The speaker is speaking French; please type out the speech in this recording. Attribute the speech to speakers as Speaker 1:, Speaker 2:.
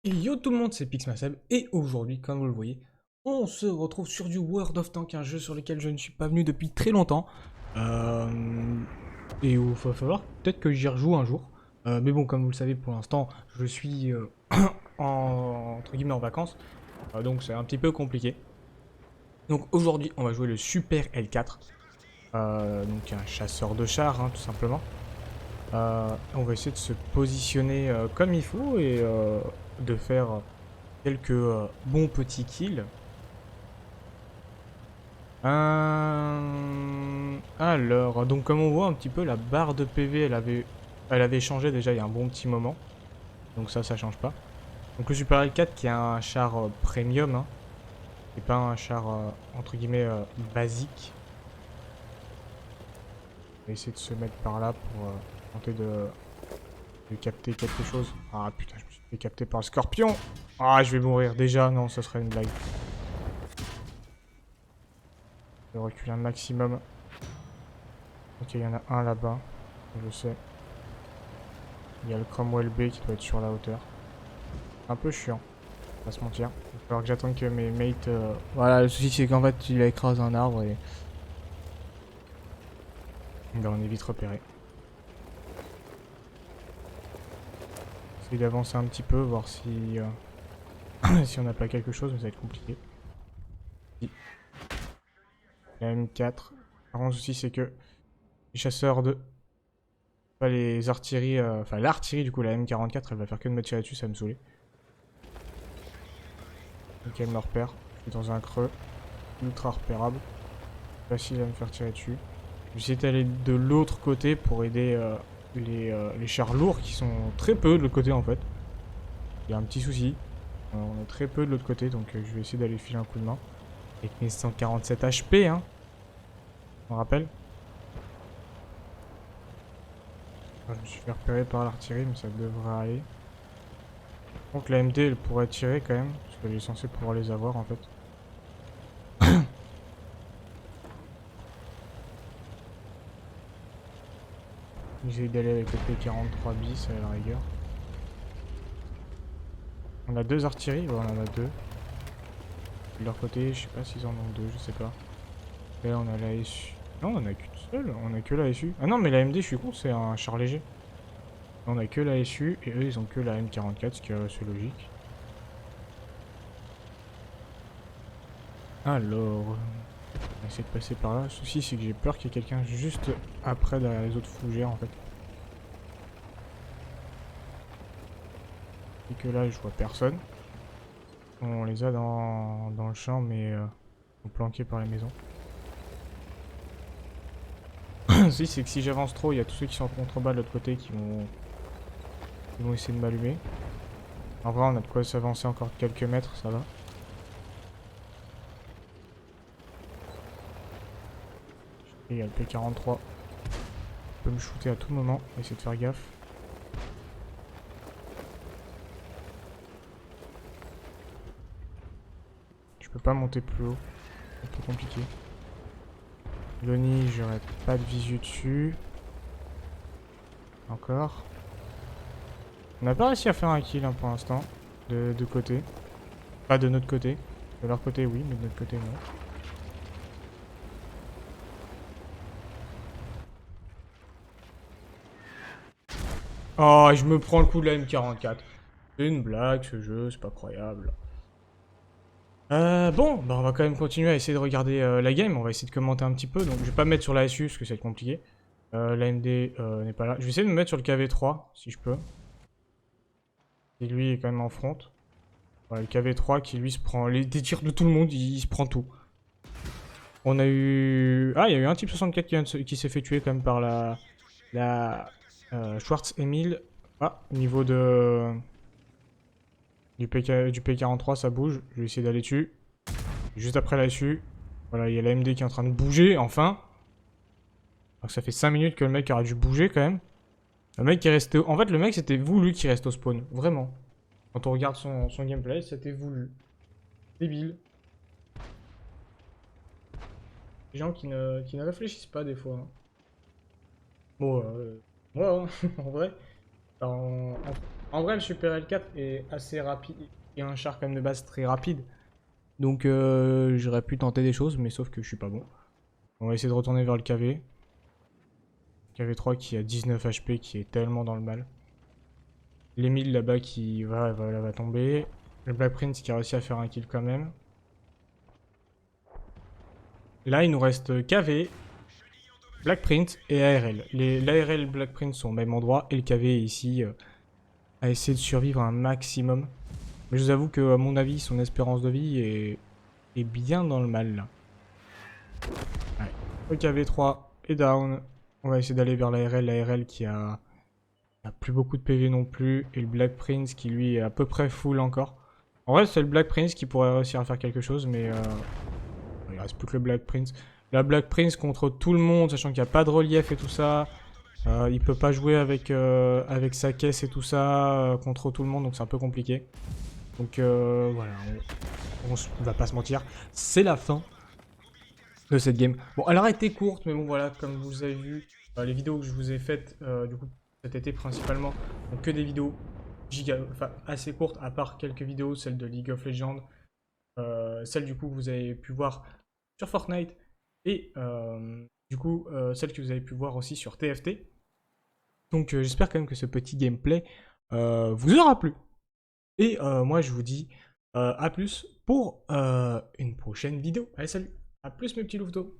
Speaker 1: Et yo tout le monde, c'est Pixmaseb et aujourd'hui, comme vous le voyez, on se retrouve sur du World of Tanks, un jeu sur lequel je ne suis pas venu depuis très longtemps. Et il va falloir peut-être que j'y rejoue un jour. Mais bon, comme vous le savez, pour l'instant, je suis entre guillemets en vacances, donc c'est un petit peu compliqué. Donc aujourd'hui, on va jouer le Super L4, donc un chasseur de chars, hein, tout simplement. On va essayer de se positionner comme il faut et de faire quelques bons petits kills. Alors, donc comme on voit un petit peu, la barre de PV, elle avait changé déjà il y a un bon petit moment. Donc ça change pas. Donc le Super L4 qui est un char premium, hein, et pas un char entre guillemets basique. On va essayer de se mettre par là pour tenter de capter quelque chose. Ah putain, je me suis fait capter par le scorpion. Ah, je vais mourir déjà. Non, ce serait une blague. Je vais reculer un maximum. Ok, il y en a un là-bas. Je sais. Il y a le Cromwell B qui doit être sur la hauteur. Un peu chiant, on va pas se mentir. Il va falloir que j'attende que mes mates... Voilà, le souci c'est qu'en fait il a écrasé un arbre et... Ben, on est vite repéré. Essayer d'avancer un petit peu, voir si... si on n'a pas quelque chose, mais ça va être compliqué. Si. La M4. Par contre, le souci c'est que... Les chasseurs de... Pas les artilleries... Enfin, l'artillerie du coup, la M44, elle va faire que de me tirer dessus, ça va me saouler. Ok, elle me repère. Je suis dans un creux. Ultra repérable. Facile à me faire tirer dessus. Je vais essayer d'aller de l'autre côté pour aider les chars lourds qui sont très peu de l'autre côté en fait. Il y a un petit souci. On est très peu de l'autre côté donc je vais essayer d'aller filer un coup de main. Avec mes 147 HP, hein. On rappelle. Je me suis fait repérer par l'artillerie mais ça devrait aller. Donc la MD elle pourrait tirer quand même. Parce qu'elle est censée pouvoir les avoir en fait. J'essaie d'aller avec le P43 bis à la rigueur. On a deux artilleries, ouais, on en a deux. De leur côté, je sais pas s'ils en ont deux, je sais pas. Et là on a la SU. Non, on a qu'une seule, on a que la SU. Ah non, mais la MD, je suis con, c'est un char léger. On a que la SU et eux ils ont que la M44, ce qui est assez logique. Alors, on va essayer de passer par là. Le souci c'est que j'ai peur qu'il y ait quelqu'un juste après derrière les autres fougères en fait. Et que là je vois personne. On les a dans le champ mais sont planqués par la maison. Le souci c'est que si j'avance trop, il y a tous ceux qui sont en contrebas de l'autre côté qui vont essayer de m'allumer. En vrai on a de quoi s'avancer encore quelques mètres, ça va. Et il y a le P43. Il peut me shooter à tout moment, on va essayer de faire gaffe. Je peux pas monter plus haut, c'est un peu compliqué. Loni, j'aurais pas de visu dessus. Encore. On n'a pas réussi à faire un kill hein, pour l'instant, de côté. Pas de notre côté. De leur côté oui, mais de notre côté non. Oh, je me prends le coup de la M44. C'est une blague ce jeu, c'est pas croyable. Bon, bah on va quand même continuer à essayer de regarder la game, on va essayer de commenter un petit peu, donc je vais pas me mettre sur la SU parce que ça va être compliqué. L'AMD n'est pas là. Je vais essayer de me mettre sur le KV3, si je peux. Et lui est quand même en front. Voilà, le KV3 qui lui se prend des tirs de tout le monde, il se prend tout. On a eu... Ah, il y a eu un type 64 qui s'est fait tuer quand même par la Schwartz Emile. Ah, au niveau du P43, ça bouge. Je vais essayer d'aller dessus. Juste après la SU. Voilà, il y a la MD qui est en train de bouger, enfin. Alors ça fait 5 minutes que le mec aurait dû bouger quand même. Le mec qui est resté... En fait, le mec, c'était voulu qu'il reste au spawn. Vraiment. Quand on regarde son gameplay, c'était voulu. Débile. des gens qui ne réfléchissent pas des fois, hein. Bon, moi, hein, en vrai. En vrai, le Super L4 est assez rapide. Et un char quand même de base très rapide. Donc j'aurais pu tenter des choses, mais sauf que je suis pas bon. On va essayer de retourner vers le KV. KV3 qui a 19 HP, qui est tellement dans le mal. L'Emile là-bas qui va tomber. Le Black Prince qui a réussi à faire un kill quand même. Là, il nous reste KV, Black Prince et ARL. L'ARL et le Black Prince sont au même endroit et le KV est ici à essayer de survivre un maximum. Mais je vous avoue que, à mon avis, son espérance de vie est bien dans le mal là. Ouais. Le KV3 est down. On va essayer d'aller vers l'ARL qui a plus beaucoup de PV non plus. Et le Black Prince qui lui est à peu près full encore. En vrai, c'est le Black Prince qui pourrait réussir à faire quelque chose, mais il reste plus que le Black Prince. La Black Prince contre tout le monde, sachant qu'il n'y a pas de relief et tout ça. Il peut pas jouer avec sa caisse et tout ça contre tout le monde, donc c'est un peu compliqué. Donc voilà, on va pas se mentir, c'est la fin de cette game. Bon, elle aurait été courte, mais bon voilà, comme vous avez vu, les vidéos que je vous ai faites du coup cet été principalement, donc que des vidéos enfin assez courtes, à part quelques vidéos, celles de League of Legends, celles du coup que vous avez pu voir sur Fortnite, et du coup celles que vous avez pu voir aussi sur TFT. Donc j'espère quand même que ce petit gameplay vous aura plu. Et moi je vous dis à plus pour une prochaine vidéo. Allez salut, à plus mes petits louveteaux.